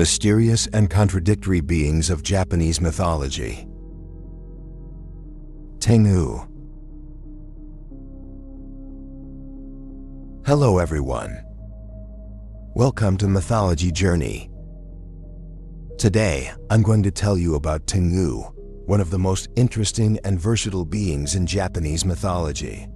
Mysterious and contradictory beings of Japanese mythology. Tengu. Hello everyone. Welcome to Mythology Journey. Today, I'm going to tell you about Tengu, one of the most interesting and versatile beings in Japanese mythology.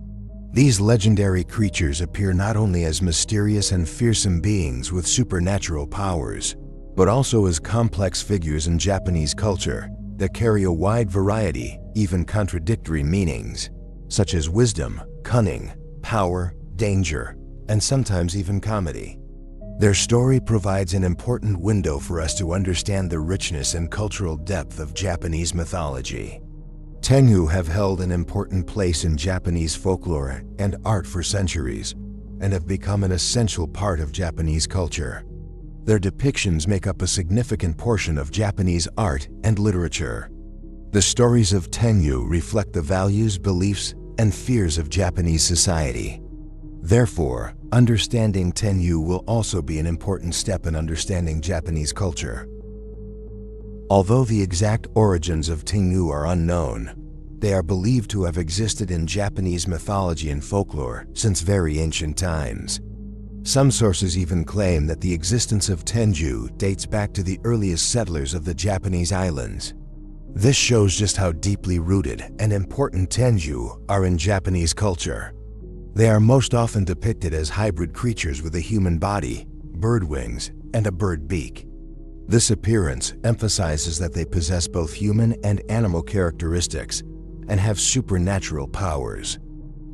These legendary creatures appear not only as mysterious and fearsome beings with supernatural powers, but also as complex figures in Japanese culture that carry a wide variety, even contradictory meanings, such as wisdom, cunning, power, danger, and sometimes even comedy. Their story provides an important window for us to understand the richness and cultural depth of Japanese mythology. Tengu have held an important place in Japanese folklore and art for centuries, and have become an essential part of Japanese culture. Their depictions make up a significant portion of Japanese art and literature. The stories of Tengu reflect the values, beliefs, and fears of Japanese society. Therefore, understanding Tengu will also be an important step in understanding Japanese culture. Although the exact origins of Tengu are unknown, they are believed to have existed in Japanese mythology and folklore since very ancient times. Some sources even claim that the existence of Tengu dates back to the earliest settlers of the Japanese islands. This shows just how deeply rooted and important Tengu are in Japanese culture. They are most often depicted as hybrid creatures with a human body, bird wings, and a bird beak. This appearance emphasizes that they possess both human and animal characteristics and have supernatural powers.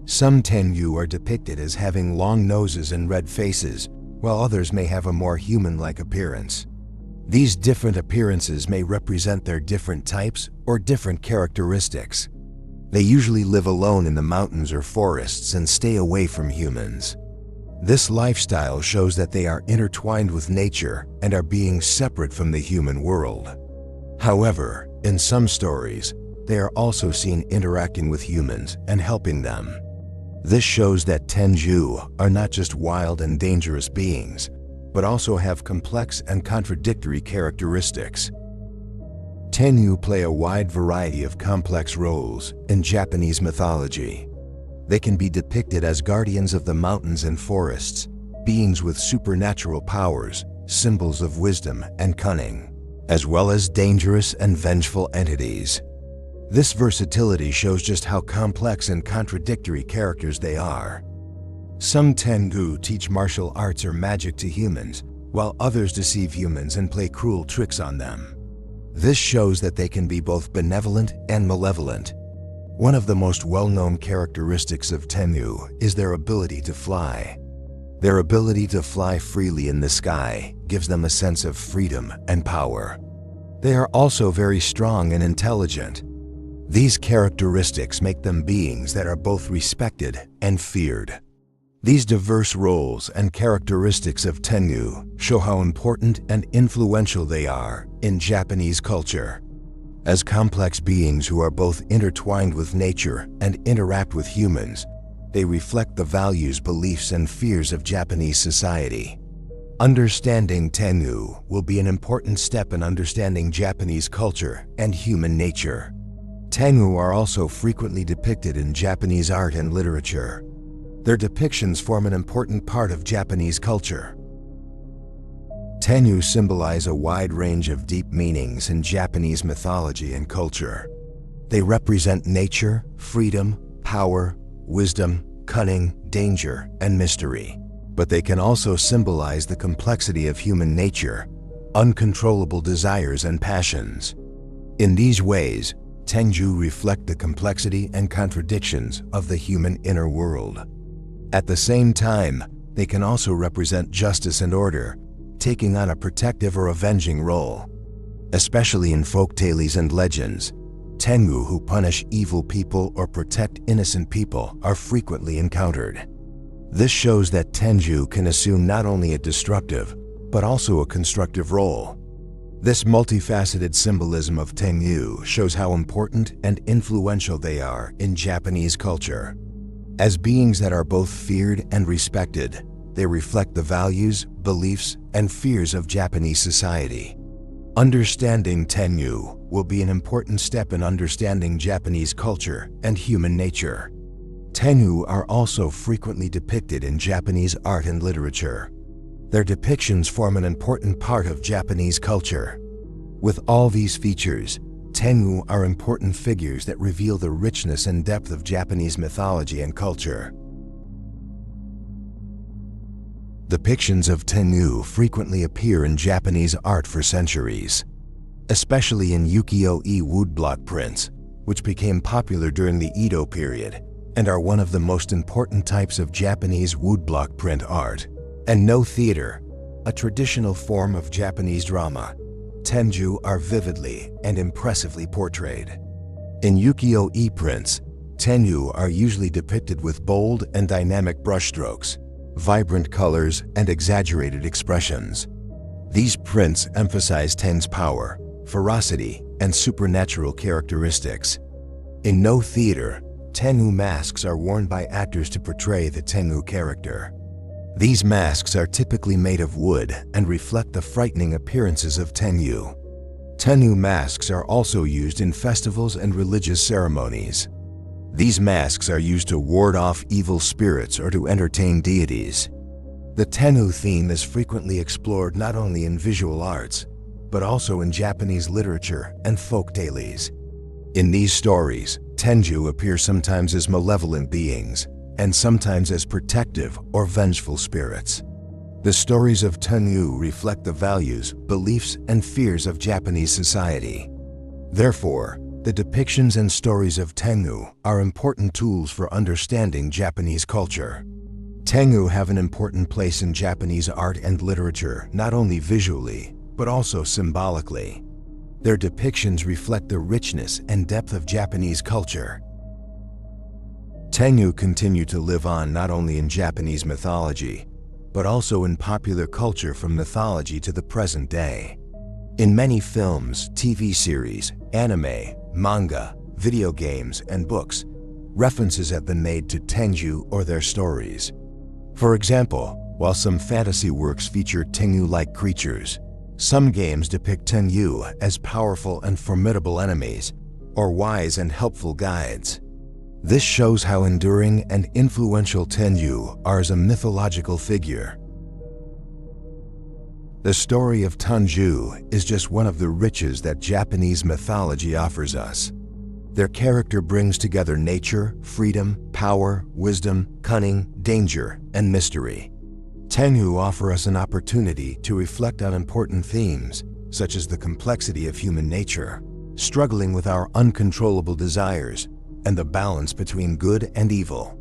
Some Tengu are depicted as having long noses and red faces, while others may have a more human-like appearance. These different appearances may represent their different types or different characteristics. They usually live alone in the mountains or forests and stay away from humans. This lifestyle shows that they are intertwined with nature and are being separate from the human world. However, in some stories, they are also seen interacting with humans and helping them. This shows that Tengu are not just wild and dangerous beings, but also have complex and contradictory characteristics. Tengu play a wide variety of complex roles in Japanese mythology. They can be depicted as guardians of the mountains and forests, beings with supernatural powers, symbols of wisdom and cunning, as well as dangerous and vengeful entities. This versatility shows just how complex and contradictory characters they are. Some Tengu teach martial arts or magic to humans, while others deceive humans and play cruel tricks on them. This shows that they can be both benevolent and malevolent. One of the most well-known characteristics of Tengu is their ability to fly. Their ability to fly freely in the sky gives them a sense of freedom and power. They are also very strong and intelligent. These characteristics make them beings that are both respected and feared. These diverse roles and characteristics of Tengu show how important and influential they are in Japanese culture. As complex beings who are both intertwined with nature and interact with humans, they reflect the values, beliefs, and fears of Japanese society. Understanding Tengu will be an important step in understanding Japanese culture and human nature. Tengu are also frequently depicted in Japanese art and literature. Their depictions form an important part of Japanese culture. Tengu symbolize a wide range of deep meanings in Japanese mythology and culture. They represent nature, freedom, power, wisdom, cunning, danger, and mystery. But they can also symbolize the complexity of human nature, uncontrollable desires and passions. In these ways, Tengu reflect the complexity and contradictions of the human inner world. At the same time, they can also represent justice and order, taking on a protective or avenging role. Especially in folktales and legends, Tengu who punish evil people or protect innocent people are frequently encountered. This shows that Tengu can assume not only a destructive, but also a constructive role. This multifaceted symbolism of Tengu shows how important and influential they are in Japanese culture. As beings that are both feared and respected, They reflect the values, beliefs, and fears of Japanese society. Understanding Tengu will be an important step in understanding Japanese culture and human nature. Tengu are also frequently depicted in Japanese art and literature. Their depictions form an important part of Japanese culture. With all these features, Tengu are important figures that reveal the richness and depth of Japanese mythology and culture. Depictions of Tengu frequently appear in Japanese art for centuries, especially in ukiyo-e woodblock prints, which became popular during the Edo period and are one of the most important types of Japanese woodblock print art. And no theater, a traditional form of Japanese drama, Tengu are vividly and impressively portrayed. In ukiyo-e prints, Tengu are usually depicted with bold and dynamic brushstrokes, vibrant colors, and exaggerated expressions. These prints emphasize Tengu's power, ferocity, and supernatural characteristics. In no theater, Tengu masks are worn by actors to portray the Tengu character. These masks are typically made of wood and reflect the frightening appearances of Tengu. Tengu masks are also used in festivals and religious ceremonies. These masks are used to ward off evil spirits or to entertain deities. The Tengu theme is frequently explored not only in visual arts, but also in Japanese literature and folk tales. In these stories, Tengu appear sometimes as malevolent beings, and sometimes as protective or vengeful spirits. The stories of Tengu reflect the values, beliefs, and fears of Japanese society. Therefore, the depictions and stories of Tengu are important tools for understanding Japanese culture. Tengu have an important place in Japanese art and literature, not only visually, but also symbolically. Their depictions reflect the richness and depth of Japanese culture. Tengu continue to live on not only in Japanese mythology, but also in popular culture from mythology to the present day. In many films, TV series, anime, manga, video games, and books, references have been made to Tengu or their stories. For example, while some fantasy works feature Tengu-like creatures, some games depict Tengu as powerful and formidable enemies, or wise and helpful guides. This shows how enduring and influential Tengu are as a mythological figure. The story of Tengu is just one of the riches that Japanese mythology offers us. Their character brings together nature, freedom, power, wisdom, cunning, danger, and mystery. Tengu offer us an opportunity to reflect on important themes, such as the complexity of human nature, struggling with our uncontrollable desires, and the balance between good and evil.